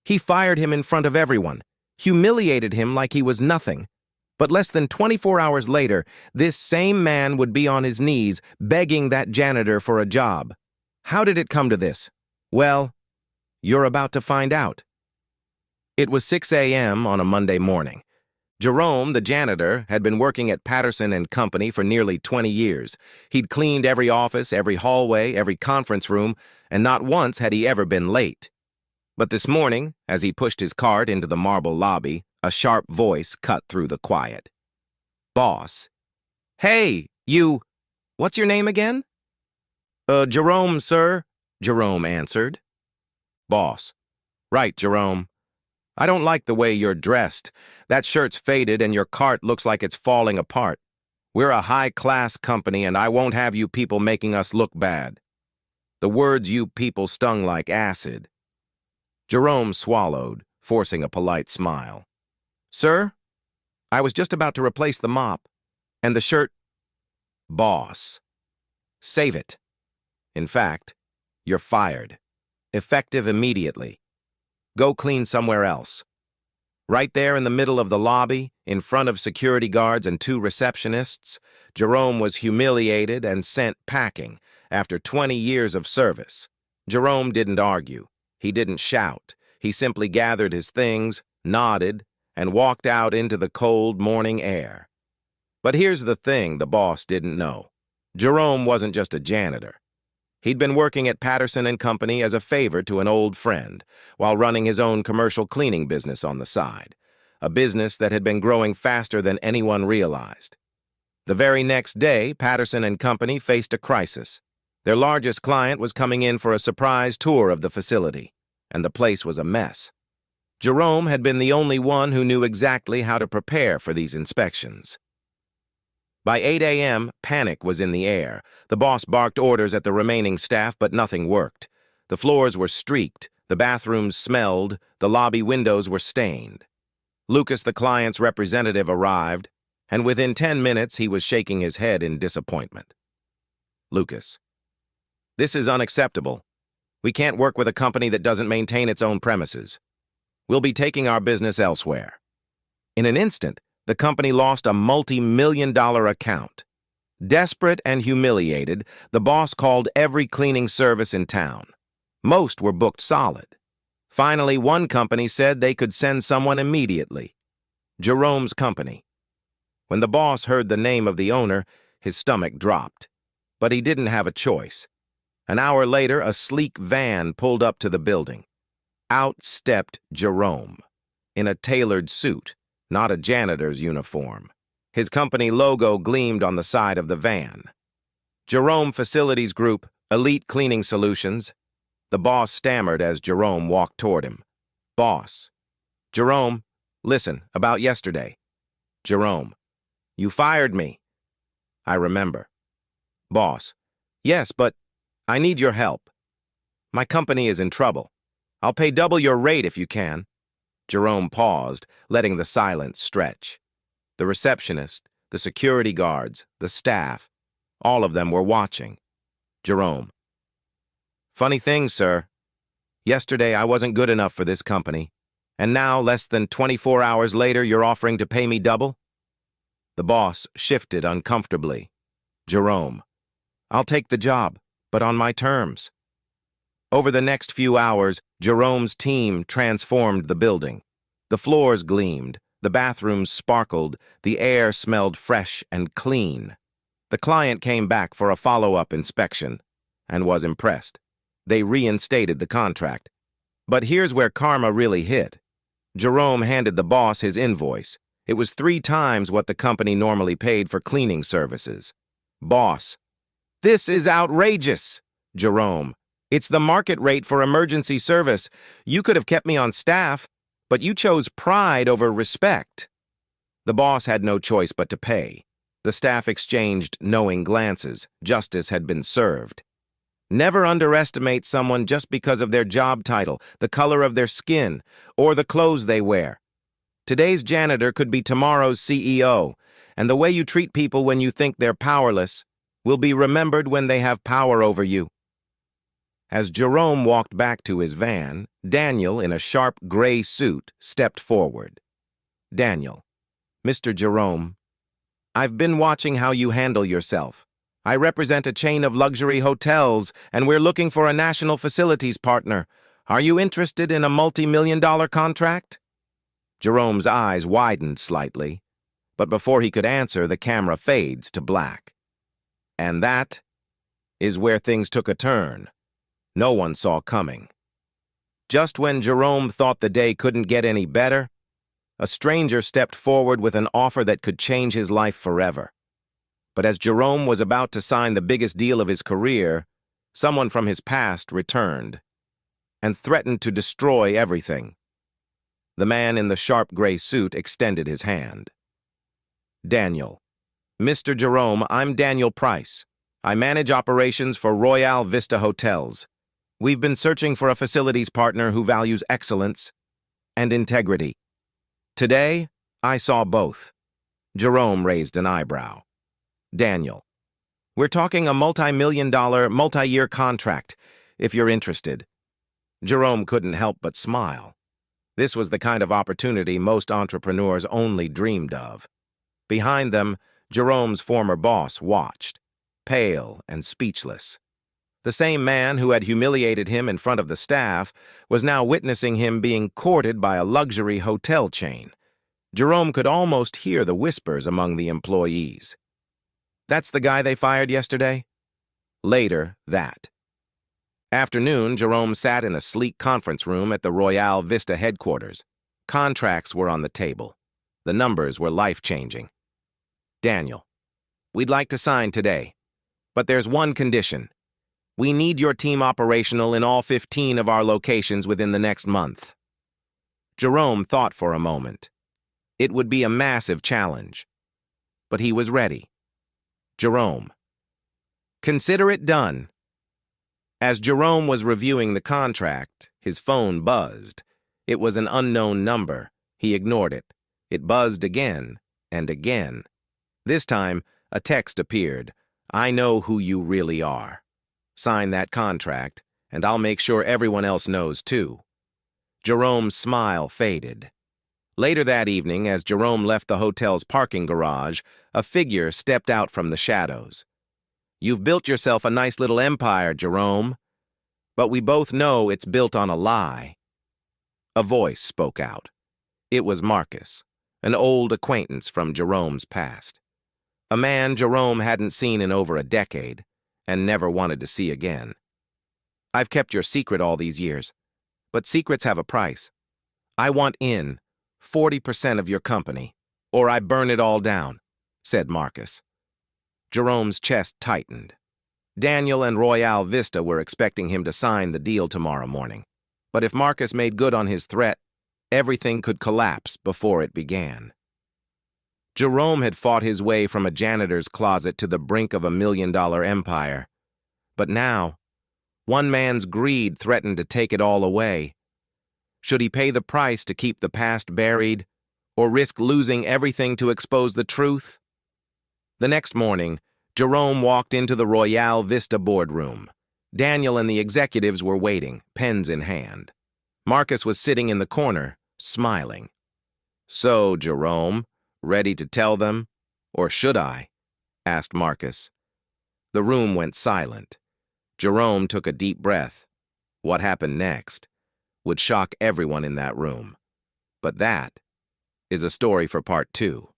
He fired him in front of everyone, humiliated him like he was nothing. But less than 24 hours later, this same man would be on his knees begging that janitor for a job. How did it come to this? Well, you're about to find out. It was 6 a.m. on a Monday morning. Jerome, the janitor, had been working at Patterson and Company for nearly 20 years. He'd cleaned every office, every hallway, every conference room, and not once had he ever been late. But this morning, as he pushed his cart into the marble lobby, a sharp voice cut through the quiet. Boss. Hey, you... What's your name again? Jerome, sir, Jerome answered. Boss. Right, Jerome. I don't like the way you're dressed. That shirt's faded and your cart looks like it's falling apart. We're a high-class company and I won't have you people making us look bad. The words "you people" stung like acid. Jerome swallowed, forcing a polite smile. Sir, I was just about to replace the mop, and the shirt... Boss. Save it. In fact, you're fired. Effective immediately. Go clean somewhere else. Right there in the middle of the lobby, in front of security guards and 2 receptionists, Jerome was humiliated and sent packing after 20 years of service. Jerome didn't argue. He didn't shout. He simply gathered his things, nodded, and walked out into the cold morning air. But here's the thing the boss didn't know. Jerome wasn't just a janitor. He'd been working at Patterson and Company as a favor to an old friend, while running his own commercial cleaning business on the side, a business that had been growing faster than anyone realized. The very next day, Patterson and Company faced a crisis. Their largest client was coming in for a surprise tour of the facility, and the place was a mess. Jerome had been the only one who knew exactly how to prepare for these inspections. By 8 a.m., panic was in the air. The boss barked orders at the remaining staff, but nothing worked. The floors were streaked, the bathrooms smelled, the lobby windows were stained. Lucas, the client's representative, arrived, and within 10 minutes he was shaking his head in disappointment. Lucas. This is unacceptable. We can't work with a company that doesn't maintain its own premises. We'll be taking our business elsewhere. In an instant, the company lost a multi-million-dollar account. Desperate and humiliated, the boss called every cleaning service in town. Most were booked solid. Finally, one company said they could send someone immediately. Jerome's company. When the boss heard the name of the owner, his stomach dropped. But he didn't have a choice. An hour later, a sleek van pulled up to the building. Out stepped Jerome, in a tailored suit, not a janitor's uniform. His company logo gleamed on the side of the van. Jerome Facilities Group, Elite Cleaning Solutions. The boss stammered as Jerome walked toward him. Boss. Jerome, listen, about yesterday. Jerome. You fired me. I remember. Boss. Yes, but I need your help. My company is in trouble. I'll pay double your rate if you can. Jerome paused, letting the silence stretch. The receptionist, the security guards, the staff, all of them were watching. Jerome. Funny thing, sir. Yesterday I wasn't good enough for this company, and now, less than 24 hours later, you're offering to pay me double? The boss shifted uncomfortably. Jerome. I'll take the job, but on my terms. Over the next few hours, Jerome's team transformed the building. The floors gleamed, the bathrooms sparkled, the air smelled fresh and clean. The client came back for a follow-up inspection and was impressed. They reinstated the contract. But here's where karma really hit. Jerome handed the boss his invoice. It was 3 times what the company normally paid for cleaning services. Boss. This is outrageous. Jerome. It's the market rate for emergency service. You could have kept me on staff, but you chose pride over respect. The boss had no choice but to pay. The staff exchanged knowing glances. Justice had been served. Never underestimate someone just because of their job title, the color of their skin, or the clothes they wear. Today's janitor could be tomorrow's CEO, and the way you treat people when you think they're powerless will be remembered when they have power over you. As Jerome walked back to his van, Daniel, in a sharp gray suit, stepped forward. Daniel, Mr. Jerome, I've been watching how you handle yourself. I represent a chain of luxury hotels, and we're looking for a national facilities partner. Are you interested in a multi-million-dollar contract? Jerome's eyes widened slightly, but before he could answer, the camera fades to black. And that is where things took a turn no one saw coming. Just when Jerome thought the day couldn't get any better, a stranger stepped forward with an offer that could change his life forever. But as Jerome was about to sign the biggest deal of his career, someone from his past returned and threatened to destroy everything. The man in the sharp gray suit extended his hand. Daniel, Mr. Jerome, I'm Daniel Price. I manage operations for Royale Vista Hotels. We've been searching for a facilities partner who values excellence and integrity. Today, I saw both. Jerome raised an eyebrow. Daniel, we're talking a multi-million-dollar, multi-year contract, if you're interested. Jerome couldn't help but smile. This was the kind of opportunity most entrepreneurs only dreamed of. Behind them, Jerome's former boss watched, pale and speechless. The same man who had humiliated him in front of the staff was now witnessing him being courted by a luxury hotel chain. Jerome could almost hear the whispers among the employees. That's the guy they fired yesterday? Later, that. Afternoon, Jerome sat in a sleek conference room at the Royale Vista headquarters. Contracts were on the table. The numbers were life-changing. Daniel, we'd like to sign today, but there's one condition. We need your team operational in all 15 of our locations within the next month. Jerome thought for a moment. It would be a massive challenge, but he was ready. Jerome, consider it done. As Jerome was reviewing the contract, his phone buzzed. It was an unknown number. He ignored it. It buzzed again and again. This time, a text appeared. I know who you really are. Sign that contract, and I'll make sure everyone else knows too. Jerome's smile faded. Later that evening, as Jerome left the hotel's parking garage, a figure stepped out from the shadows. You've built yourself a nice little empire, Jerome, but we both know it's built on a lie. A voice spoke out. It was Marcus, an old acquaintance from Jerome's past. A man Jerome hadn't seen in over a decade, and never wanted to see again. I've kept your secret all these years, but secrets have a price. I want in 40% of your company, or I burn it all down, said Marcus. Jerome's chest tightened. Daniel and Royale Vista were expecting him to sign the deal tomorrow morning, but if Marcus made good on his threat, everything could collapse before it began. Jerome had fought his way from a janitor's closet to the brink of $1 million empire. But now, one man's greed threatened to take it all away. Should he pay the price to keep the past buried, or risk losing everything to expose the truth? The next morning, Jerome walked into the Royale Vista boardroom. Daniel and the executives were waiting, pens in hand. Marcus was sitting in the corner, smiling. So, Jerome, ready to tell them, or should I? Asked Marcus. The room went silent. Jerome took a deep breath. What happened next would shock everyone in that room. But that is a story for part 2.